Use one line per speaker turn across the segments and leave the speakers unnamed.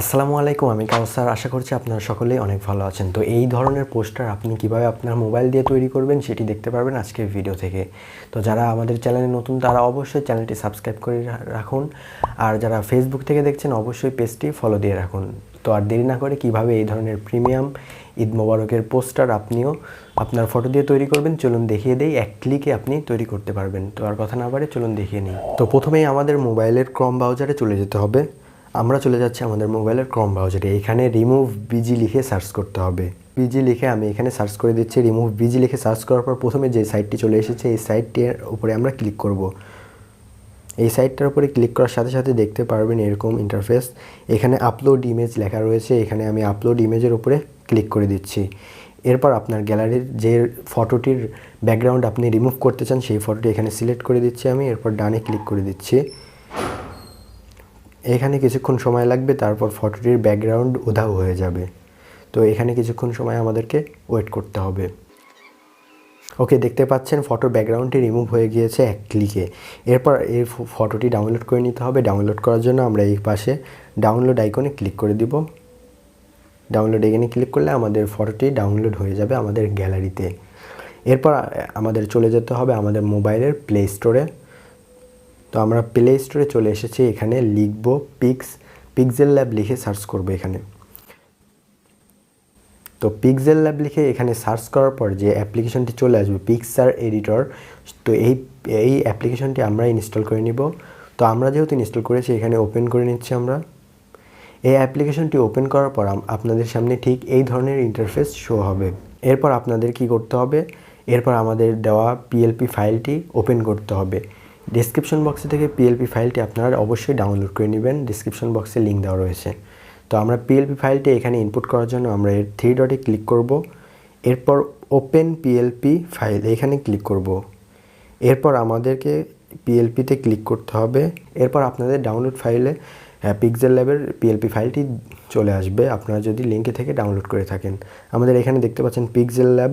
আসসালামু আলাইকুম, আমি কাউসার। আশা করছি আপনারা সকলেই অনেক ভালো আছেন। তো এই ধরনের পোস্টার আপনি কিভাবে আপনার মোবাইল দিয়ে তৈরি করবেন সেটি দেখতে পারবেন আজকের ভিডিও থেকে। তো যারা আমাদের চ্যানেলে নতুন তারা অবশ্যই চ্যানেলটি সাবস্ক্রাইব করে রাখুন, আর যারা ফেসবুক থেকে দেখছেন অবশ্যই পেজটি ফলো দিয়ে রাখুন। তো আর দেরি না করে কিভাবে এই ধরনের প্রিমিয়াম ঈদ মোবারকের পোস্টার আপনিও আপনার ফটো দিয়ে তৈরি করবেন চলুন দেখিয়ে দেই। এক ক্লিকে আপনি তৈরি করতে পারবেন। তো আর কথা না বাড়ে চলুন দেখিয়ে নিই। তো প্রথমেই আমাদের মোবাইলের ক্রোম ব্রাউজারে চলে যেতে হবে। আমরা চলে যাচ্ছি আমাদের মোবাইলের ক্রোম ব্রাউজারে। এখানে রিমুভ বিজি লিখে সার্চ করতে হবে। বিজি লিখে আমি এখানে সার্চ করে দিচ্ছি। রিমুভ বিজি লিখে সার্চ করার পর প্রথমে যে সাইটটি চলে এসেছে এই সাইটটির উপরে আমরা ক্লিক করব। এই সাইটটার উপরে ক্লিক করার সাথে সাথে দেখতে পারবেন এরকম ইন্টারফেস। এখানে আপলোড ইমেজ লেখা রয়েছে। এখানে আমি আপলোড ইমেজের উপরে ক্লিক করে দিচ্ছি। এরপর আপনার গ্যালারির যে ফটোটির ব্যাকগ্রাউন্ড আপনি রিমুভ করতে চান সেই ফটোটি এখানে সিলেক্ট করে দিচ্ছি আমি। এরপর ডানে ক্লিক করে দিচ্ছি। এখানে কিছুক্ষণ সময় লাগবে, তারপর ফটোটির ব্যাকগ্রাউন্ড উধাও হয়ে যাবে। তো এখানে কিছুক্ষণ সময় আমাদেরকে ওয়েট করতে হবে। ওকে, দেখতে পাচ্ছেন ফটোর ব্যাকগ্রাউন্ডটি রিমুভ হয়ে গিয়েছে এক ক্লিকে। এরপর এই ফটোটি ডাউনলোড করে নিতে হবে। ডাউনলোড করার জন্য আমরা এই পাশে ডাউনলোড আইকনে ক্লিক করে দিব। ডাউনলোড এখানে ক্লিক করলে আমাদের ফটোটি ডাউনলোড হয়ে যাবে আমাদের গ্যালারিতে। এরপর আমাদের চলে যেতে হবে আমাদের মোবাইলের প্লে স্টোরে। তো আমরা প্লে স্টোরে চলে এসেছি। এখানে লিখব পিক্সেল ল্যাব লিখে সার্চ করব এখানে। তো পিক্সেল ল্যাব লিখে এখানে সার্চ করার পর যে অ্যাপ্লিকেশনটি চলে আসবে পিকচার এডিটর, তো এই অ্যাপ্লিকেশনটি আমরা ইনস্টল করে নিব। তো আমরা যেহেতু ইনস্টল করেছি এখানে ওপেন করে নিচ্ছি আমরা। এই অ্যাপ্লিকেশনটি ওপেন করার পর আপনাদের সামনে ঠিক এই ধরনের ইন্টারফেস শো হবে। এরপর আপনাদের কি করতে হবে, এরপর আমাদের দেওয়া পিএলপি ফাইলটি ওপেন করতে হবে। ডেসক্রিপশন বক্সে থেকে পিএলপি ফাইলটি আপনারা অবশ্যই ডাউনলোড করে নেবেন। ডেসক্রিপশন বক্সে লিঙ্ক দেওয়া রয়েছে। তো আমরা পিএলপি ফাইলটি এখানে ইনপুট করার জন্য আমরা এর 3 ডটে ক্লিক করব। এরপর ওপেন পিএলপি ফাইল এখানে ক্লিক করব। এরপর আমাদেরকে পিএলপিতে ক্লিক করতে হবে। এরপর আপনাদের ডাউনলোড ফাইলে পিক্সেল ল্যাবের পিএলপি ফাইলটি চলে আসবে, আপনারা যদি লিঙ্কে থেকে ডাউনলোড করে থাকেন। আমাদের এখানে দেখতে পাচ্ছেন পিক্সেল ল্যাব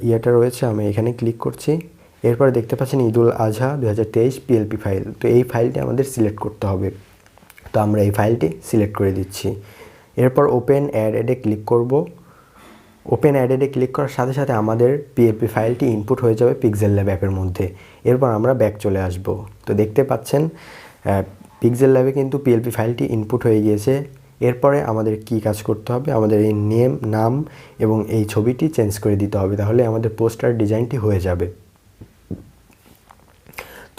ইয়েটা রয়েছে, আমি এখানে ক্লিক করছি। এরপর দেখতে পাচ্ছেন ঈদুল আজহা 2023 পিএলপি ফাইল। তো এই ফাইলটি আমাদের সিলেক্ট করতে হবে। তো আমরা এই ফাইলটি সিলেক্ট করে দিচ্ছি। এরপর ওপেন অ্যাডে ক্লিক করব। ওপেন অ্যাডে ক্লিক করার সাথে সাথে আমাদের পিএলপি ফাইলটি ইনপুট হয়ে যাবে পিক্সেল ল্যাব অ্যাপের মধ্যে। এরপর আমরা ব্যাক চলে আসব। তো দেখতে পাচ্ছেন পিক্সেল ল্যাবে কিন্তু পিএলপি ফাইলটি ইনপুট হয়ে গিয়েছে। এরপরে আমাদের কি কাজ করতে হবে, আমাদের এই নাম এবং এই ছবিটি চেঞ্জ করে দিতে হবে, তাহলে আমাদের পোস্টার ডিজাইনটি হয়ে যাবে।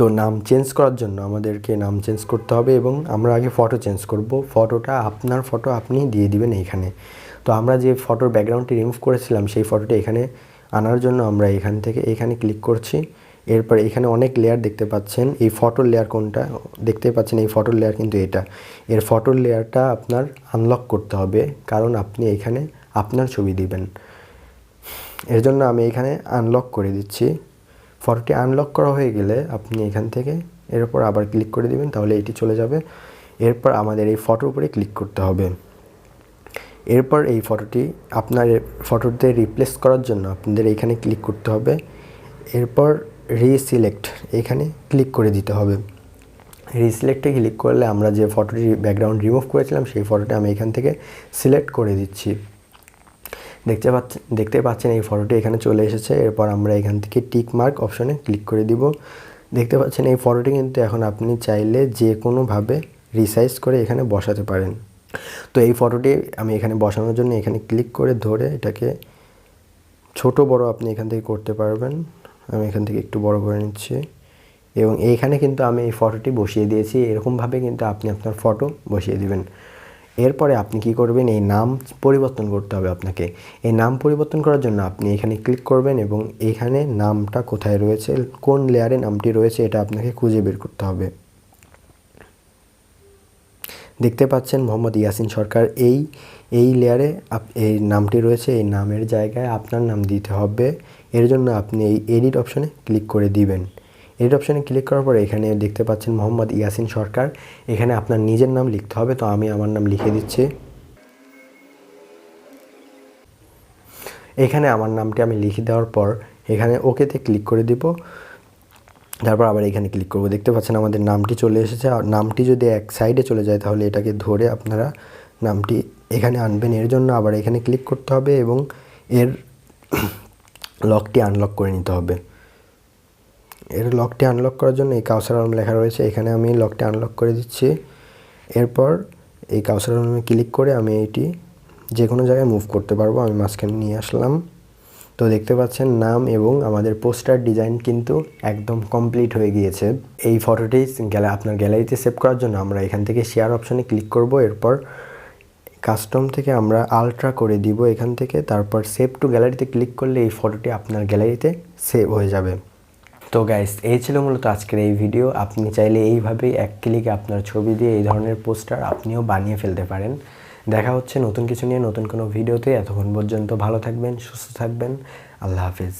তো নাম চেঞ্জ করার জন্য আমাদেরকে নাম চেঞ্জ করতে হবে এবং আমরা আগে ফটো চেঞ্জ করব। ফটোটা আপনার ফটো আপনি দিয়ে দিবেন এইখানে। তো আমরা যে ফটোর ব্যাকগ্রাউন্ডটি রিমুভ করেছিলাম সেই ফটোটি এখানে আনার জন্য আমরা এখান থেকে এখানে ক্লিক করছি। এরপর এখানে অনেক লেয়ার দেখতে পাচ্ছেন। এই ফটোর লেয়ার কোনটা দেখতে পাচ্ছেন, এই ফটোর লেয়ার কিন্তু এটা। এর ফটোর লেয়ারটা আপনার আনলক করতে হবে, কারণ আপনি এখানে আপনার ছবি দিবেন। এর জন্য আমি এখানে আনলক করে দিচ্ছি। ফটোটি আনলক করা হয়ে গেলে আপনি এখান থেকে এর উপর আবার ক্লিক করে দিবেন, তাহলে এটি চলে যাবে। এরপর আমাদের এই ফটোর উপরে ক্লিক করতে হবে। এরপর এই ফটোটি আপনার ফটোতে রিপ্লেস করার জন্য আপনাদের এখানে ক্লিক করতে হবে। এরপর রিসিলেক্ট এখানে ক্লিক করে দিতে হবে। রিসিলেক্টে ক্লিক করলে আমরা যে ফটোটি ব্যাকগ্রাউন্ড রিমুভ করেছিলাম সেই ফটোটি আমি এখান থেকে সিলেক্ট করে দিচ্ছি। দেখতে পাচ্ছেন এই ফটোটি এখানে চলে এসেছে। এরপর আমরা এখান থেকে টিক মার্ক অপশনে ক্লিক করে দিব। দেখতে পাচ্ছেন এই ফটোটি কিন্তু এখন আপনি চাইলে যে কোনোভাবে রিসাইজ করে এখানে বসাতে পারেন। তো এই ফটোটি আমি এখানে বসানোর জন্য এখানে ক্লিক করে ধরে এটাকে ছোট বড় আপনি এখান থেকে করতে পারবেন। আমি এখান থেকে একটু বড় করে নিচ্ছি এবং এইখানে কিন্তু আমি এই ফটোটি বসিয়ে দিয়েছি। এরকমভাবে কিন্তু আপনি আপনার ফটো বসিয়ে দিবেন। এরপরে আপনি কি করবেন, এই নাম পরিবর্তন করতে হবে আপনাকে। এই নাম পরিবর্তন করার জন্য আপনি এখানে ক্লিক করবেন এবং এখানে নামটা কোথায় রয়েছে, কোন লেয়ারে নামটি রয়েছে এটা আপনাকে খুঁজে বের করতে হবে। দেখতে পাচ্ছেন মোহাম্মদ ইয়াসিন সরকার এই লেয়ারে এই নামটি রয়েছে। এই নামের জায়গায় আপনার নাম দিতে হবে। এর জন্য আপনি এই এডিট অপশনে ক্লিক করে দিবেন। এডিট অপশনে ক্লিক করার পরে এখানে দেখতে পাচ্ছেন মোহাম্মদ ইয়াসিন সরকার। এখানে আপনার নিজের নাম লিখতে হবে। তো আমি আমার নাম লিখে দিচ্ছি। এখানে আমার নামটি আমি লিখে দেওয়ার পর এখানে ওকেতে ক্লিক করে দিব। তারপর আবার এখানে ক্লিক করব। দেখতে পাচ্ছেন আমাদের নামটি চলে এসেছে। আর নামটি যদি এক সাইডে চলে যায় তাহলে এটাকে ধরে আপনারা নামটি এখানে আনবেন। এর জন্য আবার এখানে ক্লিক করতে হবে এবং এর লকটি আনলক করে নিতে হবে। এর লকটি আনলক করার জন্য এই কাউসার আলম লেখা রয়েছে, এখানে আমি লকটি আনলক করে দিচ্ছি। এরপর এই কাউসার আলমে ক্লিক করে আমি এইটি যে কোনো জায়গায় মুভ করতে পারবো। আমি মাঝখানে নিয়ে আসলাম। তো দেখতে পাচ্ছেন নাম এবং আমাদের পোস্টার ডিজাইন কিন্তু একদম কমপ্লিট হয়ে গিয়েছে। এই ফটোটি আপনার গ্যালারিতে সেভ করার জন্য আমরা এখান থেকে শেয়ার অপশনে ক্লিক করব। এরপর কাস্টম থেকে আমরা আলট্রা করে দিব এখান থেকে, তারপর সেভ টু গ্যালারিতে ক্লিক করলে এই ফটোটি আপনার গ্যালারিতে সেভ হয়ে যাবে। তো গাইস, এই ছিল মূলত আজকের এই ভিডিও। আপনি চাইলে এইভাবেই এক ক্লিকে আপনার ছবি দিয়ে এই ধরনের পোস্টার আপনিও বানিয়ে ফেলতে পারেন। দেখা হচ্ছে নতুন কিছু নিয়ে নতুন কোনো ভিডিওতে। এতক্ষণ পর্যন্ত ভালো থাকবেন, সুস্থ থাকবেন। আল্লাহ হাফিজ।